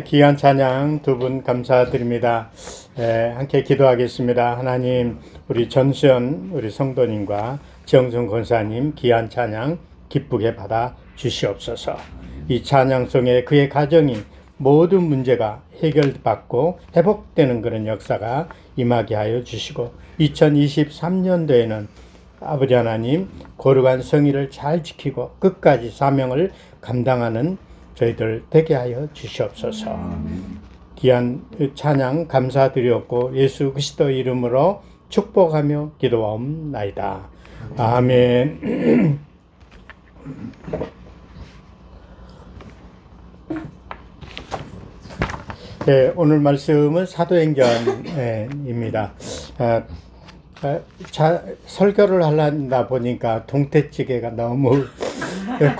귀한 찬양 두 분 감사드립니다. 함께 기도하겠습니다. 하나님, 우리 전수연 우리 성도님과 정승 권사님 귀한 찬양 기쁘게 받아 주시옵소서. 이 찬양송에 그의 가정이 모든 문제가 해결받고 회복되는 그런 역사가 임하게 하여 주시고, 2023년도에는 아버지 하나님 거룩한 성의를 잘 지키고 끝까지 사명을 감당하는 저희들 되게 하여 주시옵소서. 귀한 찬양 감사드렸고 예수 그리스도 이름으로 축복하며 기도하옵나이다. 아멘. 네, 오늘 말씀은 사도행전입니다. 설교를 하려다 보니까 동태찌개가 너무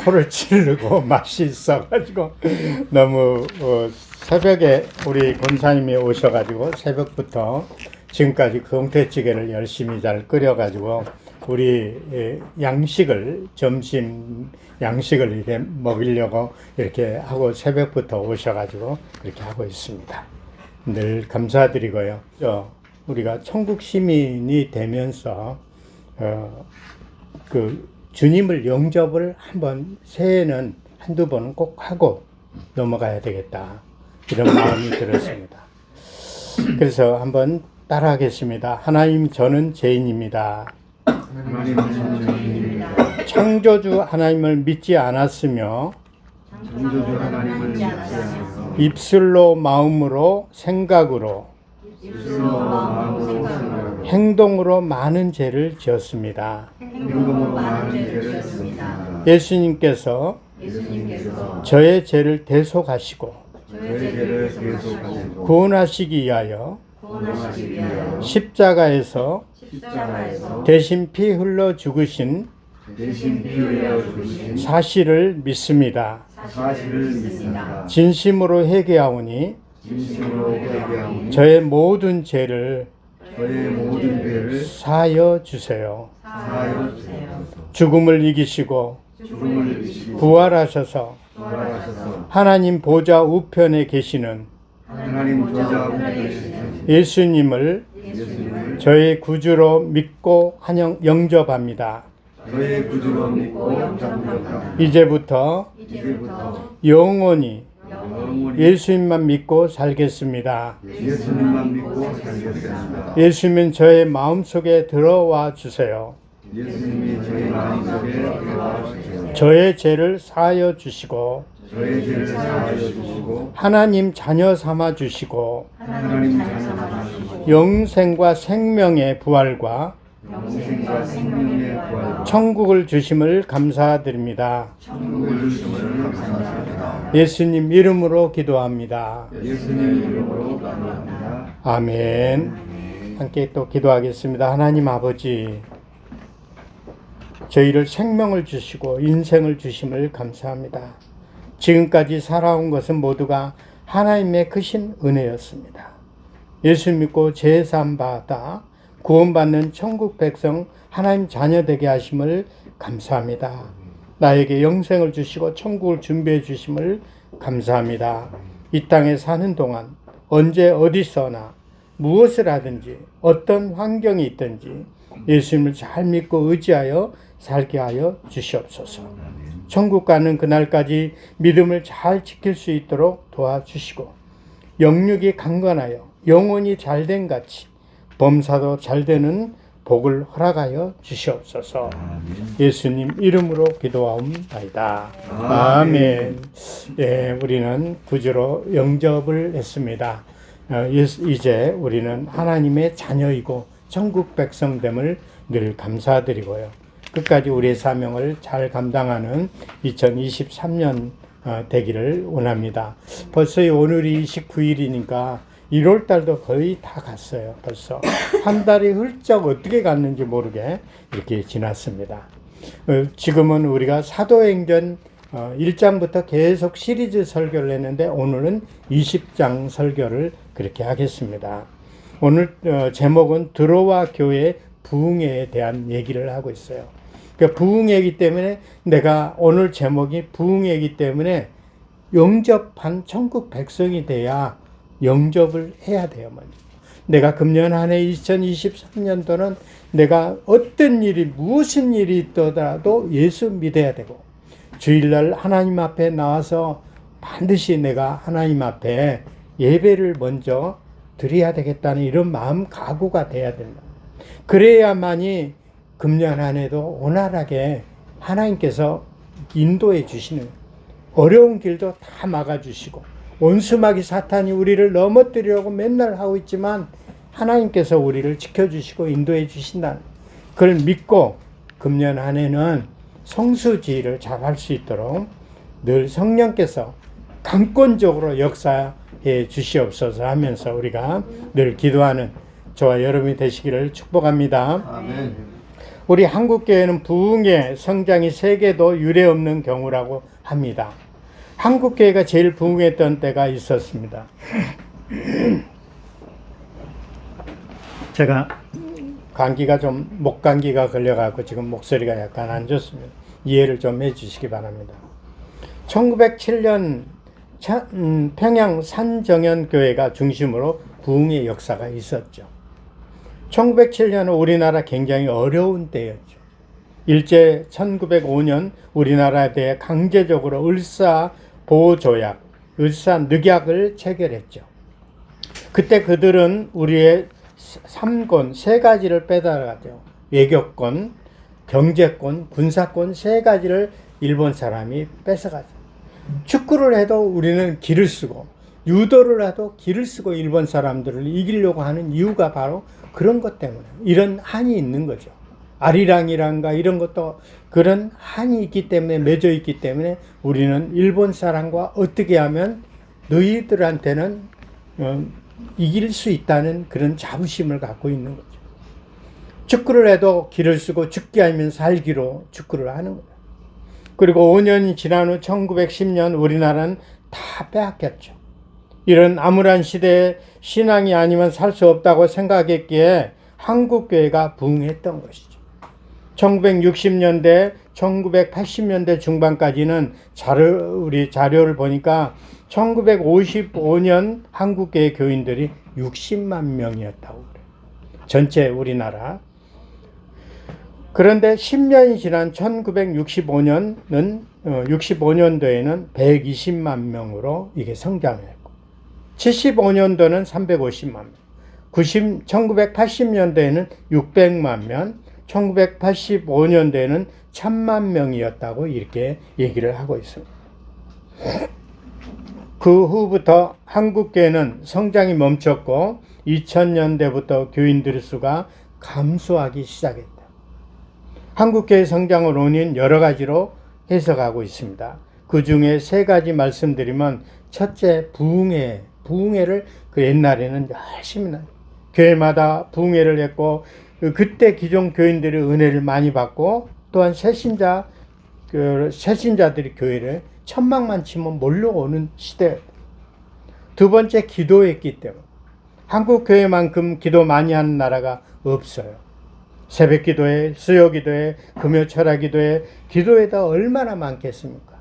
코를 찌르고 맛이 있어가지고 너무 새벽에 우리 권사님이 오셔가지고 새벽부터 지금까지 그 동태찌개를 열심히 잘 끓여가지고 우리 양식을 점심 양식을 이렇게 먹으려고 이렇게 하고 새벽부터 오셔가지고 이렇게 하고 있습니다. 늘 감사드리고요. 우리가 천국 시민이 되면서 그 주님을 영접을 한번 새해는 한두 번은 꼭 하고 넘어가야 되겠다, 이런 마음이 들었습니다. 그래서 한번 따라하겠습니다. 하나님, 저는 죄인입니다. 창조주 하나님을 믿지 않았으며 입술로 마음으로 생각으로 행동으로 많은 죄를 지었습니다. 예수님께서 저의 죄를 대속하시고 구원하시기 위하여 십자가에서 대신 피 흘러 죽으신 사실을 믿습니다. 진심으로 회개하오니 저의 모든 죄를 사하여 주세요. 죽음을 이기시고 부활하셔서 하나님 보좌 우편에 계시는 예수님을 저의 구주로 믿고 영접합니다. 이제부터 영원히 예수님만 믿고 살겠습니다. 예수님은 저의 마음속에 들어와 주세요. 저의 죄를 사하여 주시고 하나님 자녀 삼아 주시고 영생과 생명의 부활과 천국을 주심을 감사드립니다. 예수님 이름으로 기도합니다. 아멘. 함께 또 기도하겠습니다. 하나님 아버지, 저희를 생명을 주시고 인생을 주심을 감사합니다. 지금까지 살아온 것은 모두가 하나님의 크신 은혜였습니다. 예수 믿고 제사함 받아 구원받는 천국 백성 하나님 자녀 되게 하심을 감사합니다. 나에게 영생을 주시고 천국을 준비해 주심을 감사합니다. 이 땅에 사는 동안 언제 어디서나 무엇을 하든지 어떤 환경이 있든지 예수님을 잘 믿고 의지하여 살게 하여 주시옵소서. 천국 가는 그날까지 믿음을 잘 지킬 수 있도록 도와주시고, 영육이 강건하여 영혼이 잘된 같이 범사도 잘되는 복을 허락하여 주시옵소서. 예수님 이름으로 기도하옵나이다. 아멘. 예, 우리는 구주로 영접을 했습니다. 이제 우리는 하나님의 자녀이고 천국 백성됨을 늘 감사드리고요. 끝까지 우리의 사명을 잘 감당하는 2023년 되기를 원합니다. 벌써 오늘이 29일이니까 1월 달도 거의 다 갔어요. 벌써 한 달이 훌쩍 어떻게 갔는지 모르게 이렇게 지났습니다. 지금은 우리가 사도행전 1장부터 계속 시리즈 설교를 했는데 오늘은 20장 설교를 그렇게 하겠습니다. 오늘 제목은 드로아 교회 부흥회에 대한 얘기를 하고 있어요. 그러니까 부흥회이기 때문에 내가 오늘 제목이 부흥회이기 때문에 영접한 천국 백성이 돼야 영접을 해야 돼요. 먼저. 내가 금년 한 해 2023년도는 내가 어떤 일이 무슨 일이 있더라도 예수 믿어야 되고 주일날 하나님 앞에 나와서 반드시 내가 하나님 앞에 예배를 먼저 드려야 되겠다는 이런 마음 각오가 돼야 된다. 그래야만이 금년 한 해도 원활하게 하나님께서 인도해 주시는 어려운 길도 다 막아주시고 원수마귀 사탄이 우리를 넘어뜨리려고 맨날 하고 있지만 하나님께서 우리를 지켜주시고 인도해 주신다는 그걸 믿고 금년 한 해는 성수지를 잘 할 수 있도록 늘 성령께서 강권적으로 역사해 주시옵소서 하면서 우리가 늘 기도하는 저와 여러분이 되시기를 축복합니다. 아멘. 우리 한국교회는 부흥의 성장이 세계도 유례없는 경우라고 합니다. 한국교회가 제일 부흥했던 때가 있었습니다. 제가 감기가 좀 목감기가 걸려가지고 지금 목소리가 약간 안 좋습니다. 이해를 좀 해주시기 바랍니다. 1907년 평양 산정연교회가 중심으로 부흥의 역사가 있었죠. 1907년은 우리나라 굉장히 어려운 때였죠. 일제 1905년 우리나라에 대해 강제적으로 을사보호조약, 을사늑약을 체결했죠. 그때 그들은 우리의 3권, 3가지를 빼달아가죠. 외교권, 경제권, 군사권 3가지를 일본 사람이 뺏어가죠. 축구를 해도 우리는 기를 쓰고 유도를 해도 기를 쓰고 일본 사람들을 이기려고 하는 이유가 바로 그런 것 때문에 이런 한이 있는 거죠. 아리랑이란가 이런 것도 그런 한이 있기 때문에 맺어 있기 때문에 우리는 일본 사람과 어떻게 하면 너희들한테는 이길 수 있다는 그런 자부심을 갖고 있는 거죠. 축구를 해도 기를 쓰고 죽기 아니면 살기로 축구를 하는 거예요. 그리고 5년이 지난 후 1910년 우리나라는 다 빼앗겼죠. 이런 암울한 시대에 신앙이 아니면 살 수 없다고 생각했기에 한국교회가 부흥했던 것이죠. 1960년대, 1980년대 중반까지는 우리 자료를 보니까 1955년 한국교회 교인들이 60만 명이었다고 그래요. 전체 우리나라. 그런데 10년이 지난 65년도에는 120만 명으로 이게 성장했고 75년도는 350만 명, 1980년도에는 600만 명, 1985년도에는 1000만 명이었다고 이렇게 얘기를 하고 있습니다. 그 후부터 한국교회는 성장이 멈췄고 2000년대부터 교인들의 수가 감소하기 시작했다. 한국교회 성장의 원인 여러 가지로 해석하고 있습니다. 그 중에 3가지 말씀드리면 첫째, 부흥회를 그 옛날에는 열심히 교회마다 부흥회를 했고 그때 기존 교인들이 은혜를 많이 받고 또한 새신자들이 교회를 천막만 치면 몰려오는 시대. 두 번째, 기도했기 때문에 한국 교회만큼 기도 많이 하는 나라가 없어요. 새벽 기도회, 수요 기도회, 금요 철야 기도회, 기도회가 얼마나 많겠습니까?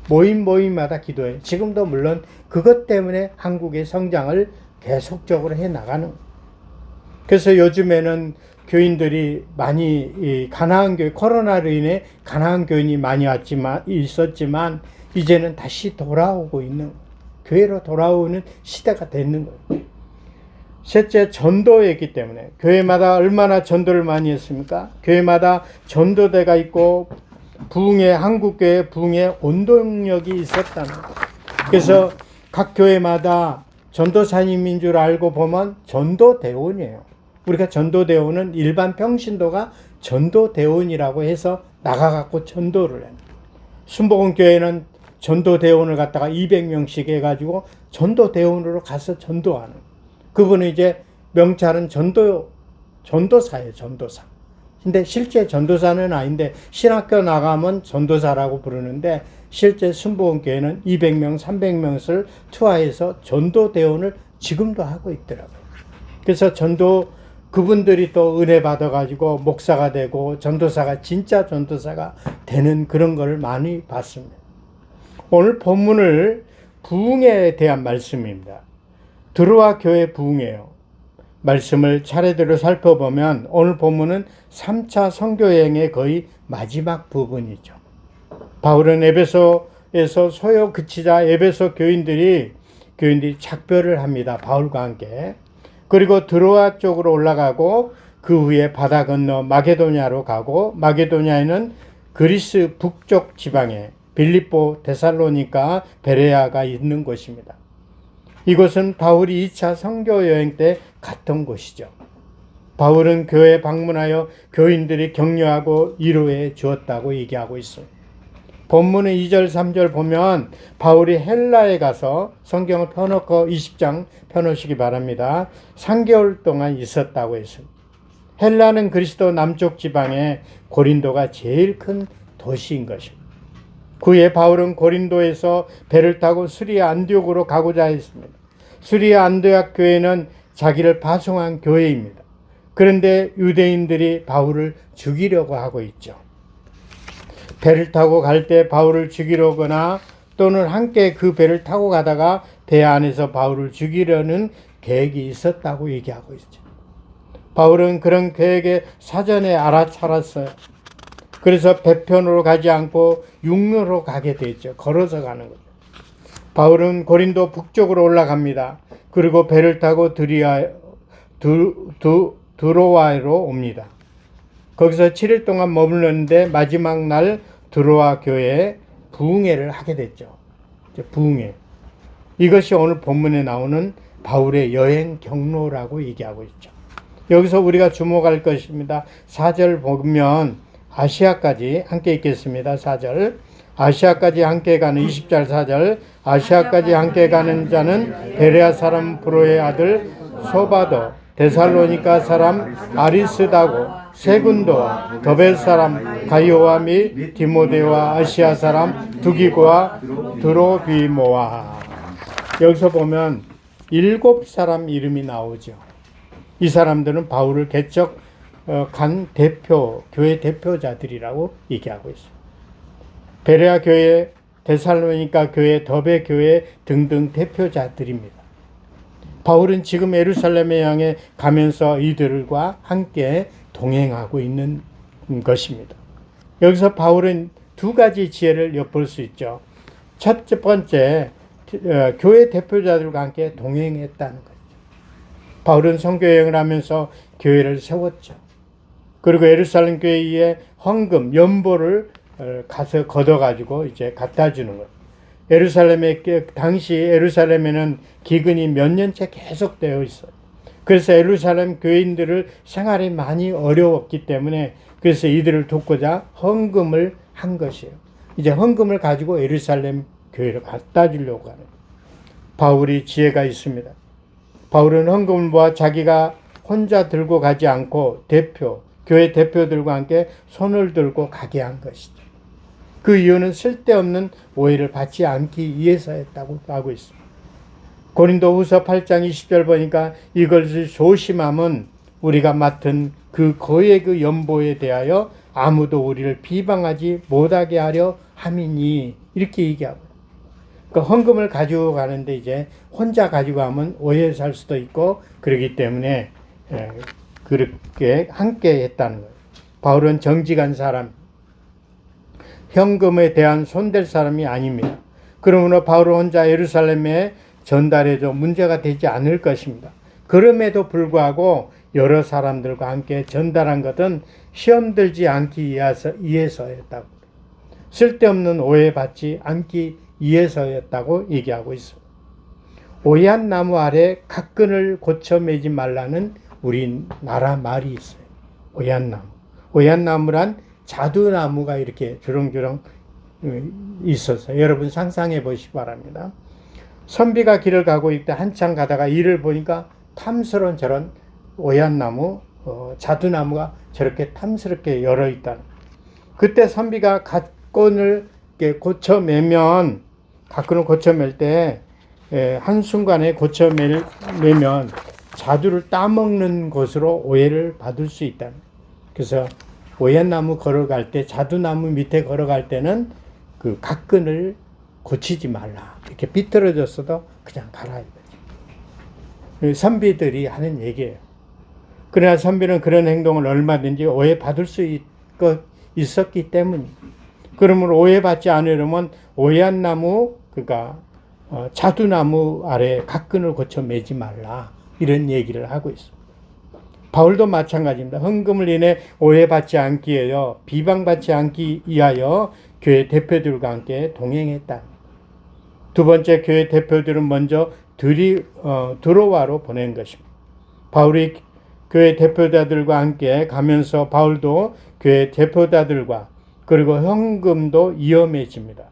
모임마다 기도회. 지금도 물론 그것 때문에 한국의 성장을 계속적으로 해 나가는 거예요. 그래서 요즘에는 교인들이 많이 가나안 교회, 코로나로 인해 가나안 교인이 많이 있었지만 이제는 다시 돌아오고 있는 거예요. 교회로 돌아오는 시대가 됐는 거예요. 셋째, 전도했기 때문에 교회마다 얼마나 전도를 많이 했습니까? 교회마다 전도대가 있고 한국교회 부흥의 원동력이 있었다는 거예요. 그래서 각 교회마다 전도사님인 줄 알고 보면 전도대원이에요. 우리가 전도대원은 일반 평신도가 전도대원이라고 해서 나가갖고 전도를 해요. 순복음교회는 전도대원을 갖다가 200명씩 해가지고 전도대원으로 가서 전도하는. 그분은 이제 명찰은 전도사예요, 전도사. 근데 실제 전도사는 아닌데 신학교 나가면 전도사라고 부르는데 실제 순복음교회는 200명, 300명을 투하해서 전도대원을 지금도 하고 있더라고요. 그래서 그분들이 또 은혜 받아가지고 목사가 되고 전도사가 진짜 전도사가 되는 그런 걸 많이 봤습니다. 오늘 본문을 부흥에 대한 말씀입니다. 드로아 교회 부흥이에요. 말씀을 차례대로 살펴보면 오늘 본문은 3차 선교여행의 거의 마지막 부분이죠. 바울은 에베소에서 소요 그치자 에베소 교인들이 작별을 합니다. 바울과 함께. 그리고 드로아 쪽으로 올라가고 그 후에 바다 건너 마게도냐로 가고 마게도냐에는 그리스 북쪽 지방에 빌립보, 데살로니가, 베레아가 있는 곳입니다. 이곳은 바울이 2차 선교 여행 때 갔던 곳이죠. 바울은 교회에 방문하여 교인들이 격려하고 위로해 주었다고 얘기하고 있습니다. 본문의 2절, 3절 보면 바울이 헬라에 가서 성경을 펴놓고 20장 펴놓으시기 바랍니다. 3개월 동안 있었다고 했습니다. 헬라는 그리스도 남쪽 지방에 고린도가 제일 큰 도시인 것입니다. 그후에 바울은 고린도에서 배를 타고 수리아 안디옥으로 가고자 했습니다. 수리아 안디옥 교회는 자기를 파송한 교회입니다. 그런데 유대인들이 바울을 죽이려고 하고 있죠. 배를 타고 갈 때 바울을 죽이려거나 또는 함께 그 배를 타고 가다가 배 안에서 바울을 죽이려는 계획이 있었다고 얘기하고 있죠. 바울은 그런 계획에 사전에 알아차렸어요. 그래서 배편으로 가지 않고 육로로 가게 됐죠. 걸어서 가는 거죠. 바울은 고린도 북쪽으로 올라갑니다. 그리고 배를 타고 드로아로 옵니다. 거기서 7일 동안 머물렀는데 마지막 날 드로아 교회에 부흥회를 하게 됐죠. 부흥회. 이것이 오늘 본문에 나오는 바울의 여행 경로라고 얘기하고 있죠. 여기서 우리가 주목할 것입니다. 4절 보면 아시아까지 함께 읽겠습니다. 4절. 아시아까지 함께 가는 20절 4절. 아시아까지 함께 가는 자는 베레아 사람 브로의 아들 소바도, 데살로니가 사람 아리스다고, 세군도와 더베 사람 가이오와 및 디모데와 아시아 사람 두기고와 드로비모와. 여기서 보면 7사람 이름이 나오죠. 이 사람들은 바울을 개척한 교회 대표자들이라고 얘기하고 있어요. 베레아 교회, 데살로니가 교회, 더베 교회 등등 대표자들입니다. 바울은 지금 예루살렘에 향해 가면서 이들과 함께 동행하고 있는 것입니다. 여기서 바울은 2가지 지혜를 엿볼 수 있죠. 첫 번째, 교회 대표자들과 함께 동행했다는 거죠. 바울은 선교여행을 하면서 교회를 세웠죠. 그리고 예루살렘 교회에 헌금, 연보를 가서 걷어가지고 이제 갖다 주는 거예요. 당시 예루살렘에는 기근이 몇 년째 계속되어 있어요. 그래서 예루살렘 교인들을 생활이 많이 어려웠기 때문에 그래서 이들을 돕고자 헌금을 한 것이에요. 이제 헌금을 가지고 예루살렘 교회를 갖다 주려고 하는 거예요. 바울이 지혜가 있습니다. 바울은 헌금을 모아 자기가 혼자 들고 가지 않고 교회 대표들과 함께 손을 들고 가게 한 것이죠. 그 이유는 쓸데없는 오해를 받지 않기 위해서였다고 하고 있습니다. 고린도후서 8장 20절 보니까 이것을 조심함은 우리가 맡은 그 거액의 연보에 대하여 아무도 우리를 비방하지 못하게 하려 함이니, 이렇게 얘기하고. 그러니까 헌금을 가지고 가는데 이제 혼자 가지고 가면 오해 살 수도 있고 그렇기 때문에 그렇게 함께 했다는 거예요. 바울은 정직한 사람, 현금에 대한 손댈 사람이 아닙니다. 그러므로 바울은 혼자 예루살렘에 전달해도 문제가 되지 않을 것입니다. 그럼에도 불구하고 여러 사람들과 함께 전달한 것은 시험 들지 않기 위해서였다고. 쓸데없는 오해받지 않기 위해서였다고 얘기하고 있습니다. 오얏 나무 아래 각근을 고쳐 매지 말라는 우리나라 말이 있어요. 오얏 나무. 오얏 나무란 자두나무가 이렇게 주렁주렁 있어서 여러분 상상해 보시기 바랍니다. 선비가 길을 가고 있다 한참 가다가 이를 보니까 탐스러운 저런 오얏나무, 자두나무가 저렇게 탐스럽게 열어 있다. 그때 선비가 각근을 고쳐매면, 각근을 고쳐맬 때 한순간에 고쳐매면 자두를 따먹는 것으로 오해를 받을 수 있다. 그래서 오얏나무 걸어갈 때, 자두나무 밑에 걸어갈 때는 그 각근을 고치지 말라. 이렇게 비틀어졌어도 그냥 가라 이거지. 선비들이 하는 얘기예요. 그러나 선비는 그런 행동을 얼마든지 오해받을 수 있었기 때문입니다. 그러므로 오해받지 않으려면 오해한 나무, 그러니까 자두나무 아래 각근을 고쳐 매지 말라, 이런 얘기를 하고 있습니다. 바울도 마찬가지입니다. 헌금을 인해 오해받지 않기 위하여, 비방받지 않기 위하여 교회 대표들과 함께 동행했다. 두 번째, 교회 대표들은 먼저 드로아로 보낸 것입니다. 바울이 교회 대표자들과 함께 가면서 바울도 교회 대표자들과 그리고 헌금도 위험해집니다.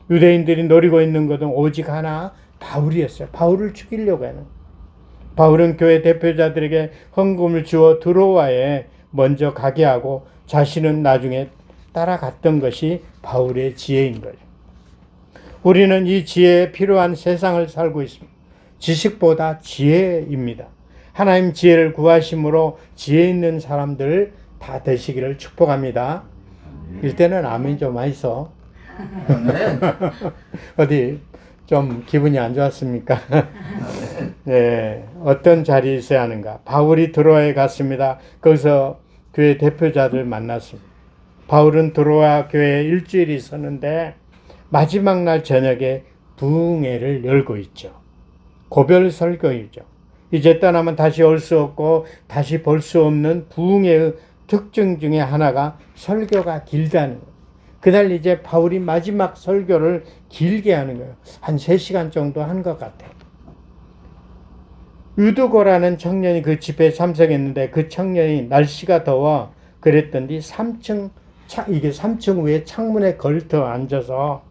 유대인들이 노리고 있는 것은 오직 하나, 바울이었어요. 바울을 죽이려고 하는. 바울은 교회 대표자들에게 헌금을 주어 드로아에 먼저 가게 하고 자신은 나중에 따라갔던 것이 바울의 지혜인 거죠. 우리는 이 지혜에 필요한 세상을 살고 있습니다. 지식보다 지혜입니다. 하나님 지혜를 구하심으로 지혜 있는 사람들 다 되시기를 축복합니다. 일때는 아멘 좀 하이소. 어디 좀 기분이 안 좋았습니까? 네, 어떤 자리에 있어야 하는가? 바울이 드로아에 갔습니다. 거기서 교회 대표자들 만났습니다. 바울은 드로아 교회에 일주일이 있었는데 마지막 날 저녁에 부흥회를 열고 있죠. 고별 설교이죠. 이제 떠나면 다시 올 수 없고 다시 볼 수 없는 부흥회의 특징 중에 하나가 설교가 길다는 거예요. 그날 이제 바울이 마지막 설교를 길게 하는 거예요. 한 3시간 정도 한 것 같아요. 유두고라는 청년이 그 집회에 참석했는데 그 청년이 날씨가 더워 그랬더니 3층 위에 창문에 걸터 앉아서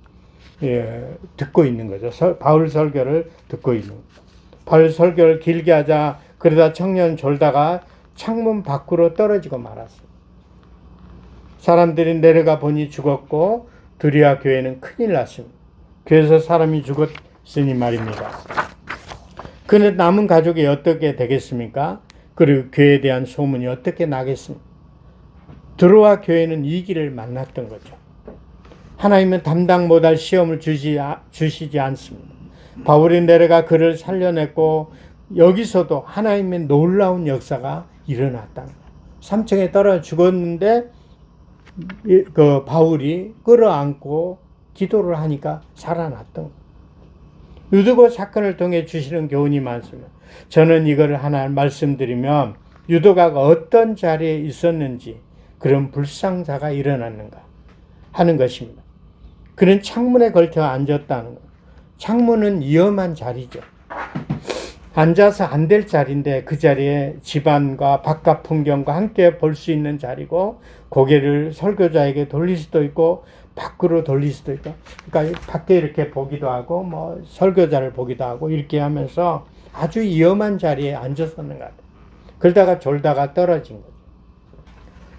듣고 있는 거죠. 바울 설교를 듣고 있는 거죠. 바울 설교를 길게 하자 그러다 청년 졸다가 창문 밖으로 떨어지고 말았어요. 사람들이 내려가 보니 죽었고 두리아 교회는 큰일 났습니다. 교회에서 사람이 죽었으니 말입니다. 그는 남은 가족이 어떻게 되겠습니까? 그리고 교회에 대한 소문이 어떻게 나겠습니까? 드로아 교회는 위기를 만났던 거죠. 하나님은 담당 못할 시험을 주시지 않습니다. 바울이 내려가 그를 살려냈고 여기서도 하나님의 놀라운 역사가 일어났다는 거예요. 3층에 떨어져 죽었는데 그 바울이 끌어안고 기도를 하니까 살아났던 거예요. 유두고 사건을 통해 주시는 교훈이 많습니다. 저는 이거를 하나 말씀드리면 유두가가 어떤 자리에 있었는지 그런 불상사가 일어났는가 하는 것입니다. 그는 창문에 걸쳐 앉았다는 거예요. 창문은 위험한 자리죠. 앉아서 안 될 자리인데 그 자리에 집안과 바깥 풍경과 함께 볼 수 있는 자리고 고개를 설교자에게 돌릴 수도 있고 밖으로 돌릴 수도 있고 그러니까 밖에 이렇게 보기도 하고 뭐 설교자를 보기도 하고 이렇게 하면서 아주 위험한 자리에 앉았었는 것 같아요. 그러다가 졸다가 떨어진 거죠.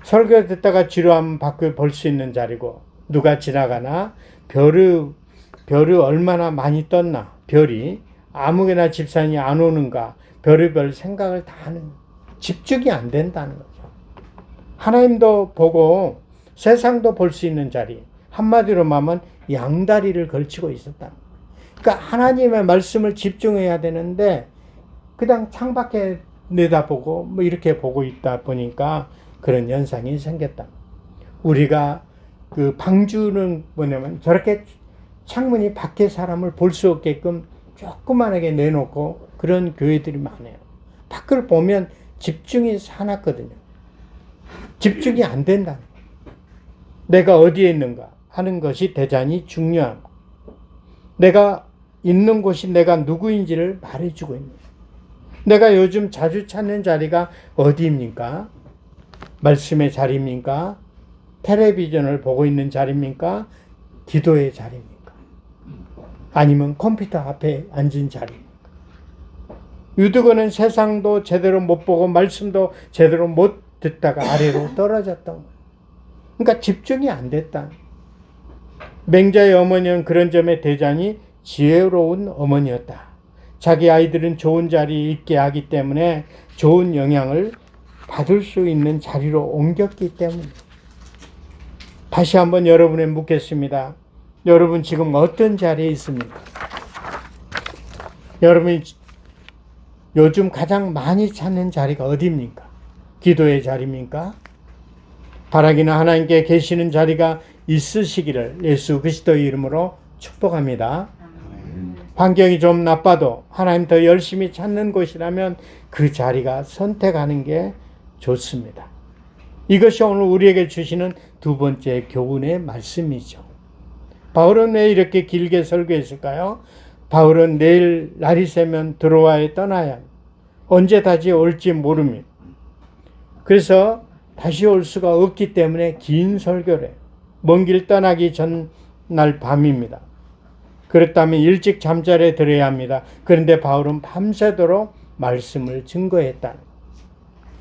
설교 듣다가 지루하면 밖을 볼 수 있는 자리고 누가 지나가나 별이 얼마나 많이 떴나 별이 아무개나 집산이 안 오는가 별의별 생각을 다 하는 집중이 안 된다는 거죠. 하나님도 보고 세상도 볼 수 있는 자리 한마디로 말하면 양다리를 걸치고 있었다. 그러니까 하나님의 말씀을 집중해야 되는데 그냥 창밖에 내다보고 뭐 이렇게 보고 있다 보니까 그런 현상이 생겼다. 우리가 그 방주는 뭐냐면 저렇게 창문이 밖에 사람을 볼 수 없게끔 조그만하게 내놓고 그런 교회들이 많아요. 밖을 보면 집중이 사납거든요. 집중이 안 된다. 내가 어디에 있는가 하는 것이 대단히 중요함. 내가 있는 곳이 내가 누구인지를 말해주고 있는 거예요. 내가 요즘 자주 찾는 자리가 어디입니까? 말씀의 자리입니까? 텔레비전을 보고 있는 자리입니까? 기도의 자리입니까? 아니면 컴퓨터 앞에 앉은 자리입니까? 유두고는 세상도 제대로 못 보고 말씀도 제대로 못 듣다가 아래로 떨어졌던 거예요. 그러니까 집중이 안 됐다. 맹자의 어머니는 그런 점에 대단히 지혜로운 어머니였다. 자기 아이들은 좋은 자리에 있게 하기 때문에 좋은 영향을 받을 수 있는 자리로 옮겼기 때문에 다시 한번 여러분에 묻겠습니다. 여러분 지금 어떤 자리에 있습니까? 여러분이 요즘 가장 많이 찾는 자리가 어디입니까? 기도의 자리입니까? 바라기는 하나님께 계시는 자리가 있으시기를 예수 그리스도의 이름으로 축복합니다. 환경이 좀 나빠도 하나님 더 열심히 찾는 곳이라면 그 자리가 선택하는 게 좋습니다. 이것이 오늘 우리에게 주시는 두 번째 교훈의 말씀이죠. 바울은 왜 이렇게 길게 설교했을까요? 바울은 내일 날이 새면 드로아에 떠나야 합니다. 언제 다시 올지 모릅니다. 그래서 다시 올 수가 없기 때문에 긴 설교를 해요. 먼 길 떠나기 전날 밤입니다. 그렇다면 일찍 잠자리에 들어야 합니다. 그런데 바울은 밤새도록 말씀을 증거했다.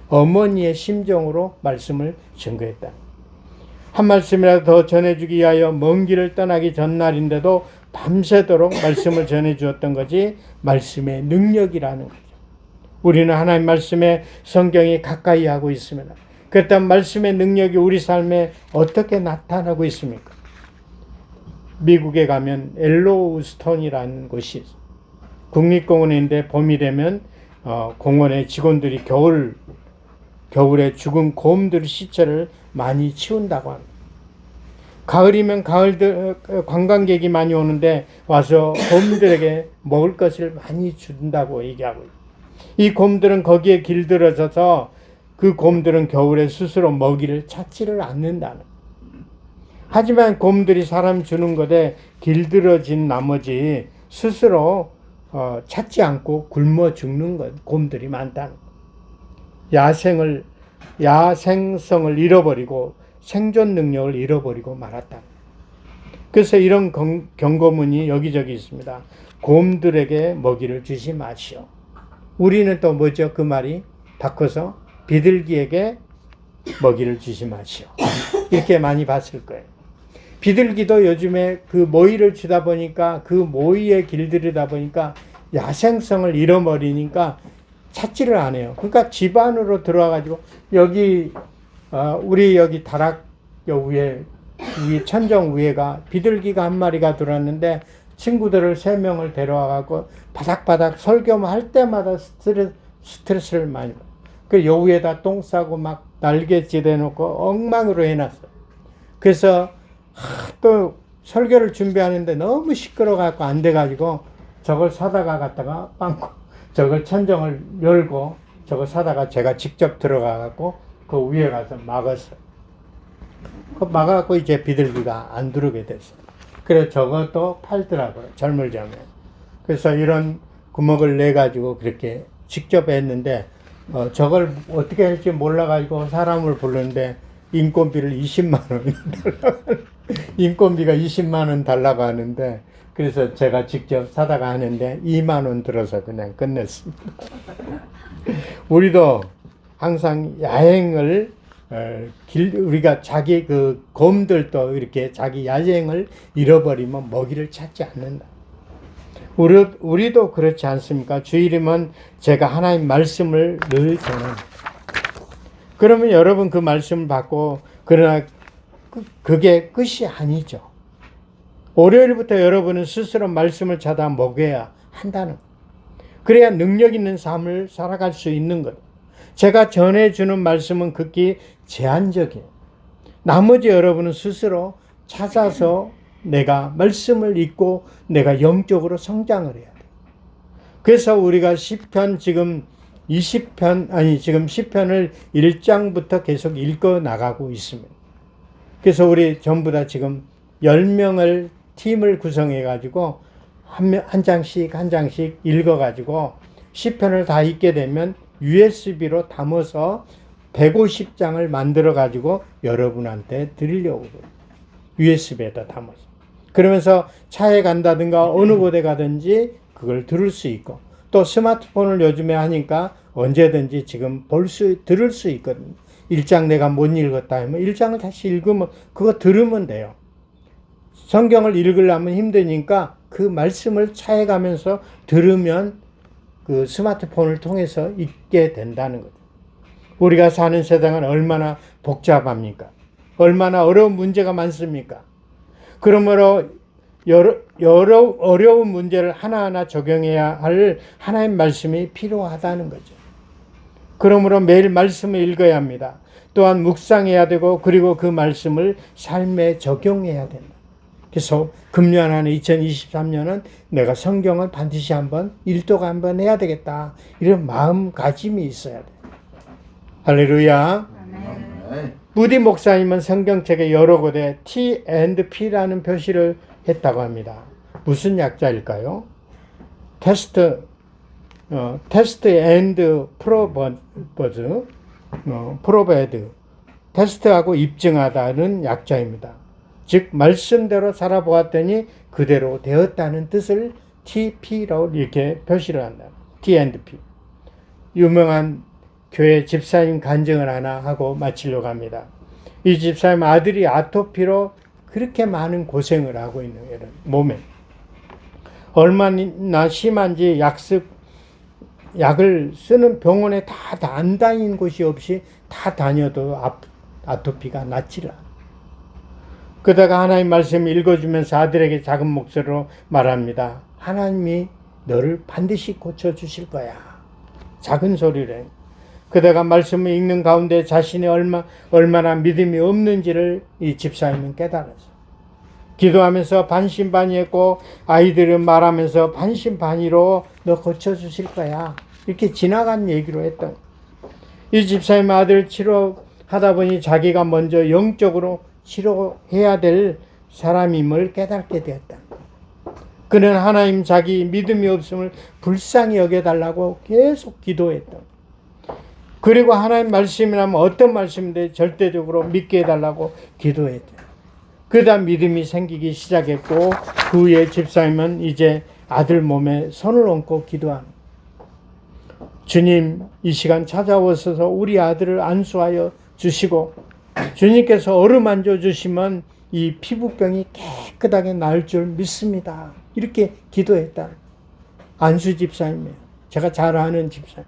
어머니의 심정으로 말씀을 증거했다. 한 말씀이라도 더 전해주기 위하여 먼 길을 떠나기 전날인데도 밤새도록 말씀을 전해주었던 것이 말씀의 능력이라는 거죠. 우리는 하나님 말씀에 성경이 가까이 하고 있습니다. 그렇다면 말씀의 능력이 우리 삶에 어떻게 나타나고 있습니까? 미국에 가면 엘로우스톤이라는 곳이 있어요. 국립공원인데 봄이 되면 공원의 직원들이 겨울에 죽은 곰들 시체를 많이 치운다고 합니다. 가을이면 관광객이 많이 오는데 와서 곰들에게 먹을 것을 많이 준다고 얘기하고 있어요. 이 곰들은 거기에 길들여져서 그 곰들은 겨울에 스스로 먹이를 찾지를 않는다는. 하지만 곰들이 사람 주는 것에 길들여진 나머지 스스로 찾지 않고 굶어 죽는 것, 곰들이 많다는. 야생성을 잃어버리고 생존 능력을 잃어버리고 말았다. 그래서 이런 경고문이 여기저기 있습니다. 곰들에게 먹이를 주지 마시오. 우리는 또 뭐죠? 그 말이 바꿔서 비둘기에게 먹이를 주지 마시오. 이렇게 많이 봤을 거예요. 비둘기도 요즘에 그 모이를 주다 보니까 그 모이에 길들이다 보니까 야생성을 잃어버리니까 찾지를 안 해요. 그러니까 집 안으로 들어와가지고 우리 여기 다락역 위에 천정 위에가 비둘기가 한 마리가 들어왔는데 친구들을 3명을 데려와갖고 바닥바닥 설교만 할 때마다 스트레스를 많이 받아요. 그 요 위에다 똥 싸고 막 날개짓 해놓고 엉망으로 해놨어요. 그래서 또 설교를 준비하는데 너무 시끄러워갖고 안 돼가지고 저걸 사다가 갔다가 빵꾸 저걸 천정을 열고 저걸 사다가 제가 직접 들어가갖고 그 위에 가서 막았어요. 막아갖고 이제 비둘기가 안 들어오게 됐어요. 그래서 저것도 팔더라고요. 젊을자면. 그래서 이런 구멍을 내가지고 그렇게 직접 했는데 저걸 어떻게 할지 몰라가지고 사람을 부르는데 인건비를 20만 원 인건비가 20만 원 달라고 하는데 그래서 제가 직접 사다가 하는데 2만 원 들어서 그냥 끝냈습니다. 우리도 항상 야행을 우리가 자기 곰들도 이렇게 자기 야생을 잃어버리면 먹이를 찾지 않는다. 우리도 그렇지 않습니까? 주일이면 제가 하나님 말씀을 늘 전합니다. 그러면 여러분 그 말씀을 받고 그러나 그게 끝이 아니죠. 월요일부터 여러분은 스스로 말씀을 찾아 먹여야 한다는 것. 그래야 능력 있는 삶을 살아갈 수 있는 것. 제가 전해주는 말씀은 극히 제한적이에요. 나머지 여러분은 스스로 찾아서 내가 말씀을 읽고 내가 영적으로 성장을 해야 돼요. 그래서 우리가 시편 지금 10편을 1장부터 계속 읽어 나가고 있습니다. 그래서 우리 전부 다 지금 10명을 팀을 구성해 가지고 한 장씩 읽어 가지고 시편을 다 읽게 되면 USB로 담아서 150장을 만들어 가지고 여러분한테 드리려고 그래요. USB에다 담아서. 그러면서 차에 간다든가 어느 곳에 가든지 그걸 들을 수 있고 또 스마트폰을 요즘에 하니까 언제든지 지금 들을 수 있거든요. 1장 내가 못 읽었다 하면 1장을 다시 읽으면 그거 들으면 돼요. 성경을 읽으려면 힘드니까 그 말씀을 차에 가면서 들으면 그 스마트폰을 통해서 읽게 된다는 거죠. 우리가 사는 세상은 얼마나 복잡합니까? 얼마나 어려운 문제가 많습니까? 그러므로 여러 어려운 문제를 하나하나 적용해야 할 하나님 말씀이 필요하다는 거죠. 그러므로 매일 말씀을 읽어야 합니다. 또한 묵상해야 되고 그리고 그 말씀을 삶에 적용해야 된다. 그래서 금년 안에 2023년은 내가 성경을 반드시 한번 일독 한번 해야 되겠다. 이런 마음가짐이 있어야 돼. 할렐루야. 무디 목사님은 성경책에 여러 곳에 T&P라는 표시를 했다고 합니다. 무슨 약자일까요? 테스트 앤드 프로베드, 테스트하고 입증하다는 약자입니다. 즉 말씀대로 살아보았더니 그대로 되었다는 뜻을 TP라고 이렇게 표시를 한다. T&P. 유명한 교회 집사님 간증을 하나 하고 마치려고 합니다. 이 집사님 아들이 아토피로 그렇게 많은 고생을 하고 있는 이런 몸에 얼마나 심한지 약을 쓰는 병원에 다 안 다닌 곳이 없이 다 다녀도 아토피가 낫질 않아. 그러다가 하나님 말씀 읽어주면서 아들에게 작은 목소리로 말합니다. 하나님이 너를 반드시 고쳐주실 거야. 작은 소리로. 그러다가 말씀을 읽는 가운데 자신이 얼마나 믿음이 없는지를 이 집사님은 깨달았어. 기도하면서 반신반의했고 아이들은 말하면서 반신반의로 너 고쳐주실 거야. 이렇게 지나간 얘기로 했던. 이 집사님 아들 치료하다 보니 자기가 먼저 영적으로 치료해야 될 사람임을 깨닫게 되었다. 그는 하나님 자기 믿음이 없음을 불쌍히 여겨달라고 계속 기도했다. 그리고 하나님 말씀이라면 어떤 말씀인데 절대적으로 믿게 해달라고 기도했다. 그러다 믿음이 생기기 시작했고 그 후에 집사님은 이제 아들 몸에 손을 얹고 기도하는 주님 이 시간 찾아오셔서 우리 아들을 안수하여 주시고 주님께서 어루만져 주시면 이 피부병이 깨끗하게 나을 줄 믿습니다. 이렇게 기도했다. 안수 집사님이에요. 제가 잘 아는 집사님.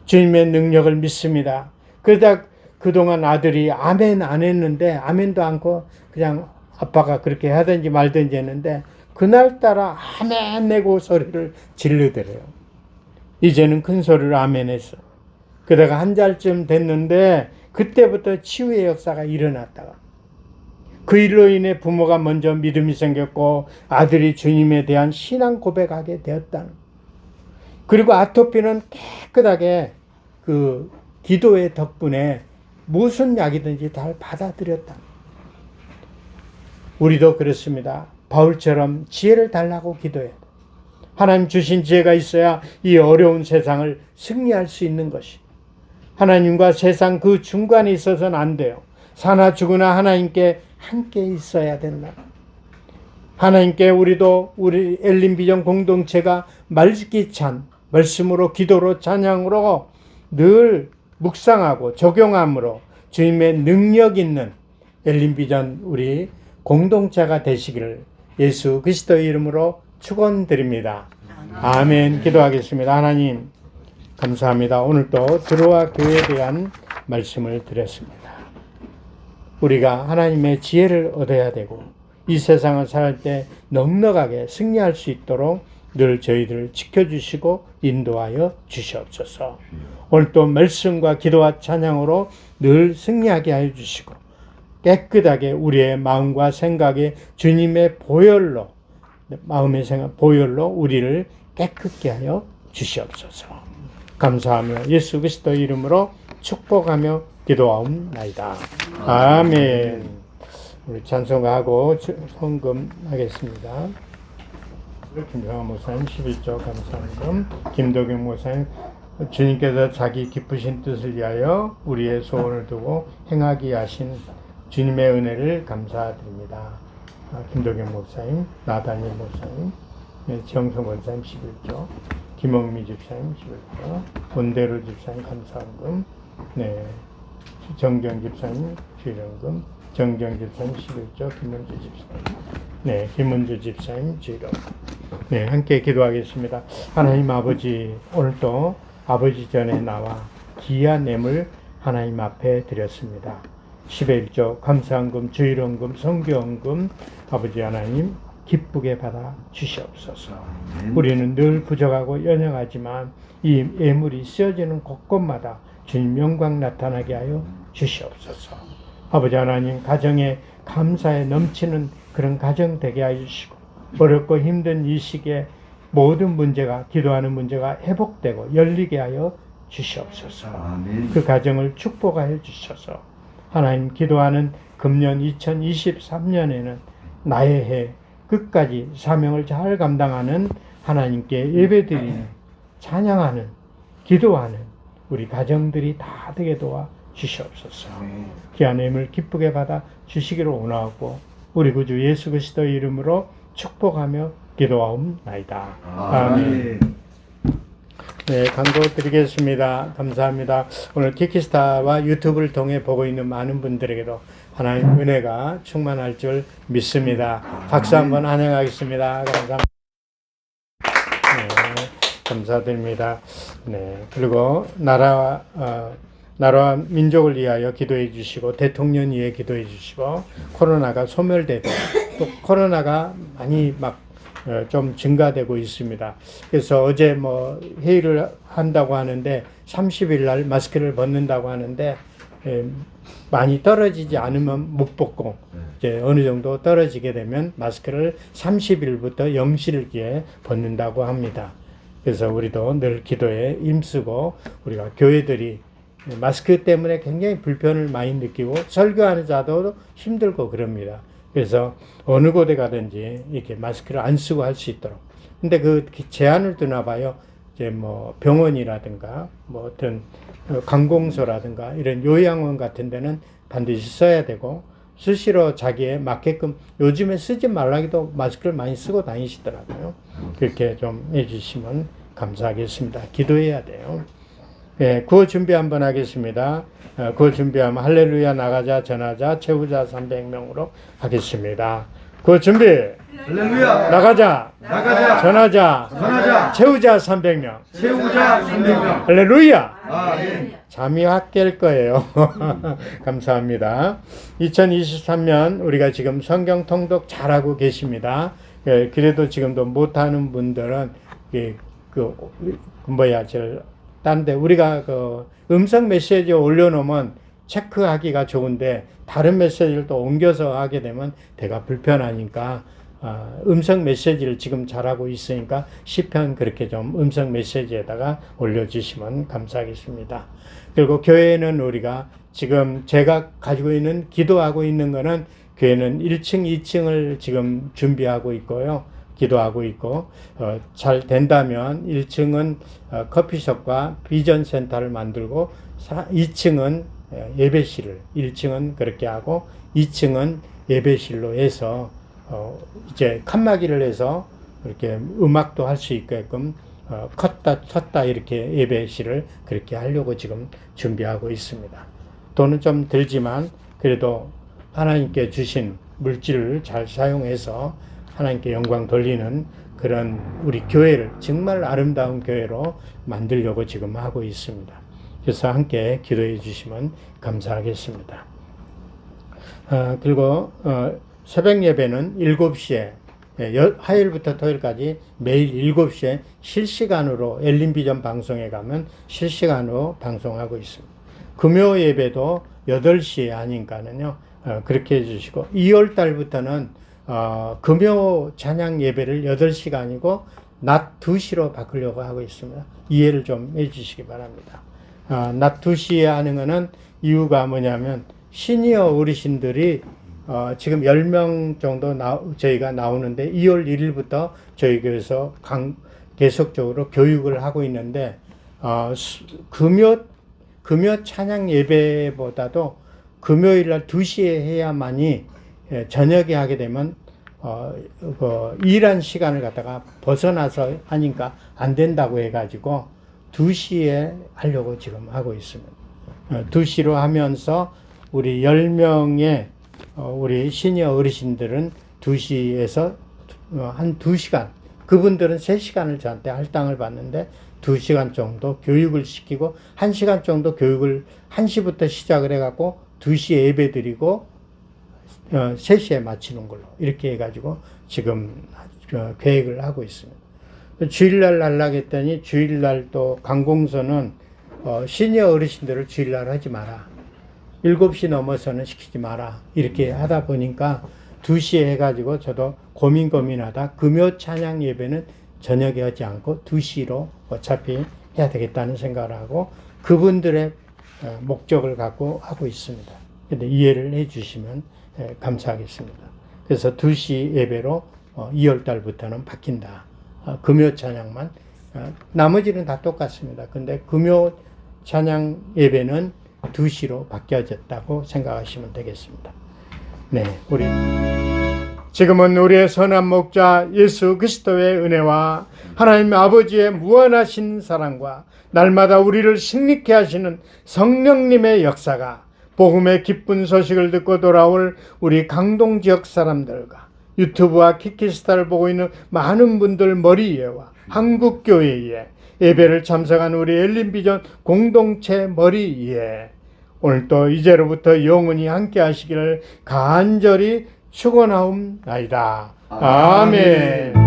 주님의 능력을 믿습니다. 그러다 그동안 아들이 아멘 안 했는데 아멘도 않고 그냥 아빠가 그렇게 하든지 말든지 했는데 그날따라 아멘 내고 소리를 지르더래요. 이제는 큰 소리로 아멘 했어. 그러다가 한 달쯤 됐는데 그때부터 치유의 역사가 일어났다가 그 일로 인해 부모가 먼저 믿음이 생겼고 아들이 주님에 대한 신앙 고백하게 되었다. 그리고 아토피는 깨끗하게 그 기도의 덕분에 무슨 약이든지 다 받아들였다. 우리도 그렇습니다. 바울처럼 지혜를 달라고 기도해야 돼. 하나님 주신 지혜가 있어야 이 어려운 세상을 승리할 수 있는 것이. 하나님과 세상 그 중간에 있어서는 안 돼요. 사나 죽으나 하나님께 함께 있어야 된다. 하나님께 우리도 우리 엘림비전 공동체가 말기찬 말씀으로 기도로 찬양으로 늘 묵상하고 적용함으로 주님의 능력 있는 엘림비전 우리 공동체가 되시기를 예수 그리스도의 이름으로 축원드립니다. 아멘. 기도하겠습니다. 하나님 감사합니다. 오늘도 들어와 교회에 대한 말씀을 드렸습니다. 우리가 하나님의 지혜를 얻어야 되고 이 세상을 살 때 넉넉하게 승리할 수 있도록 늘 저희들을 지켜주시고 인도하여 주시옵소서. 오늘도 말씀과 기도와 찬양으로 늘 승리하게 하여 주시고 깨끗하게 우리의 마음과 생각에 주님의 보혈로 마음의 생각 보혈로 우리를 깨끗게 하여 주시옵소서. 감사하며 예수 그리스도 이름으로 축복하며 기도하옵나이다. 아멘. 우리 찬송하고 헌금하겠습니다. 김정환 목사님 11조 감사헌금, 김도경 목사님 주님께서 자기 기쁘신 뜻을 위하여 우리의 소원을 두고 행하게 하신 주님의 은혜를 감사드립니다. 김도경 목사님, 나다니엘 목사님, 정성 권사님 11조, 김홍미 집사님 11조, 원대로 집사님 감사헌금, 정경 집사님 주일헌금, 정경 집사님 11조, 김문주 집사님, 김문주 집사님 주일헌금. 함께 기도하겠습니다. 하나님 아버지, 오늘도 아버지 전에 나와 귀한 예물 하나님 앞에 드렸습니다. 11조 감사헌금, 주일헌금, 성교헌금 아버지 하나님 기쁘게 받아 주시옵소서. 우리는 늘 부족하고 연약하지만 이 예물이 쓰여지는 곳곳마다 주님 영광 나타나게 하여 주시옵소서. 아버지 하나님, 가정에 감사에 넘치는 그런 가정 되게 하여 주시고, 어렵고 힘든 이 시기에 모든 문제가, 기도하는 문제가 회복되고 열리게 하여 주시옵소서. 아멘. 그 가정을 축복하여 주셔서 하나님, 기도하는 금년 2023년에는 나의 해 끝까지 사명을 잘 감당하는, 하나님께 예배드리는, 찬양하는, 기도하는 우리 가정들이 다 되게 도와 주시옵소서. 귀한 예물 기쁘게 받아 주시기를 원하고 우리 구주 예수 그리스도의 이름으로 축복하며 기도하옵나이다. 아멘. 네, 광고 드리겠습니다. 감사합니다. 오늘 키키스타와 유튜브를 통해 보고 있는 많은 분들에게도 하나님 은혜가 충만할 줄 믿습니다. 박수 한번 환영하겠습니다. 감사합니다. 네, 감사드립니다. 네, 그리고 나라와 민족을 위하여 기도해 주시고, 대통령 위해 기도해 주시고, 코로나가 소멸되고, 또 코로나가 많이 좀 증가되고 있습니다. 그래서 어제 회의를 한다고 하는데 30일 날 마스크를 벗는다고 하는데 많이 떨어지지 않으면 못 벗고, 이제 어느 정도 떨어지게 되면 마스크를 30일부터 영실기에 벗는다고 합니다. 그래서 우리도 늘 기도에 힘쓰고, 우리가 교회들이 마스크 때문에 굉장히 불편을 많이 느끼고 설교하는 자도 힘들고 그럽니다. 그래서 어느 곳에 가든지 이렇게 마스크를 안 쓰고 할 수 있도록. 근데 그 제한을 두나 봐요. 이제 병원이라든가 어떤 관공서라든가 이런 요양원 같은 데는 반드시 써야 되고, 수시로 자기에 맞게끔 요즘에 쓰지 말라기도 마스크를 많이 쓰고 다니시더라고요. 그렇게 좀 해주시면 감사하겠습니다. 기도해야 돼요. 예, 구호 준비 한번 하겠습니다. 구호 준비하면 할렐루야 나가자 전하자 채우자 300명으로 하겠습니다. 구호 준비. 할렐루야 나가자 전하자 채우자 300명. 채우자 300명. 할렐루야. 아멘. 잠이 확 깰 거예요. 감사합니다. 2023년 우리가 지금 성경 통독 잘하고 계십니다. 예, 그래도 지금도 못하는 분들은 딴데 우리가 음성 메시지 올려놓으면 체크하기가 좋은데, 다른 메시지를 또 옮겨서 하게 되면 대가 불편하니까 음성 메시지를 지금 잘하고 있으니까 시편 그렇게 좀 음성 메시지에다가 올려주시면 감사하겠습니다. 그리고 교회는 우리가 지금 제가 가지고 있는, 기도하고 있는 거는, 교회는 1층, 2층을 지금 준비하고 있고요. 기도하고 있고, 잘 된다면 1층은 커피숍과 비전 센터를 만들고, 2층은 예배실을, 1층은 그렇게 하고 2층은 예배실로 해서 이제 칸막이를 해서 이렇게 음악도 할 수 있게끔 컸다 섰다 이렇게 예배실을 그렇게 하려고 지금 준비하고 있습니다. 돈은 좀 들지만 그래도 하나님께 주신 물질을 잘 사용해서 하나님께 영광 돌리는 그런 우리 교회를 정말 아름다운 교회로 만들려고 지금 하고 있습니다. 그래서 함께 기도해 주시면 감사하겠습니다. 그리고 새벽 예배는 7시에, 화요일부터 토요일까지 매일 7시에 실시간으로 엘린비전 방송에 가면 실시간으로 방송하고 있습니다. 금요 예배도 8시에 하니까는요, 그렇게 해주시고, 2월 달부터는 금요 찬양 예배를 8시가 아니고 낮 2시로 바꾸려고 하고 있습니다. 이해를 좀 해주시기 바랍니다. 낮 2시에 하는 거는 이유가 뭐냐면, 시니어 어르신들이 지금 10명 정도 저희가 나오는데 2월 1일부터 저희 교회에서 계속적으로 교육을 하고 있는데, 금요 찬양 예배보다도 금요일날 2시에 해야만이, 저녁에 하게 되면 일한 시간을 갖다가 벗어나서 하니까 안 된다고 해가지고 2시에 하려고 지금 하고 있습니다. 2시로 하면서 우리 10명의 우리 시니어 어르신들은 2시에서 한 2시간, 그분들은 3시간을 저한테 할당을 받는데 2시간 정도 교육을 시키고 1시간 정도 교육을 1시부터 시작을 해갖고 2시에 예배 드리고 3시에 마치는 걸로 이렇게 해가지고 지금 계획을 하고 있습니다. 주일날 하려고 했더니 주일날 또 관공서는 시니어 어르신들을 주일날 하지 마라. 7시 넘어서는 시키지 마라. 이렇게 하다 보니까 2시에 해가지고 저도 고민하다 금요 찬양 예배는 저녁에 하지 않고 2시로 어차피 해야 되겠다는 생각을 하고 그분들의 목적을 갖고 하고 있습니다. 근데 이해를 해 주시면 감사하겠습니다. 그래서 2시 예배로 2월 달부터는 바뀐다. 금요 찬양만 나머지는 다 똑같습니다. 근데 금요 찬양 예배는 2시로 바뀌어졌다고 생각하시면 되겠습니다. 네, 우리 지금은 우리의 선한 목자 예수 그리스도의 은혜와 하나님 아버지의 무한하신 사랑과 날마다 우리를 승리케 하시는 성령님의 역사가 복음의 기쁜 소식을 듣고 돌아올 우리 강동 지역 사람들과 유튜브와 키키스타를 보고 있는 많은 분들 머리 위에와 한국교회에 예배를 참석한 우리 엘린비전 공동체 머리 위에 오늘도 이제로부터 영원히 함께 하시기를 간절히 축원하옵나이다. 아멘.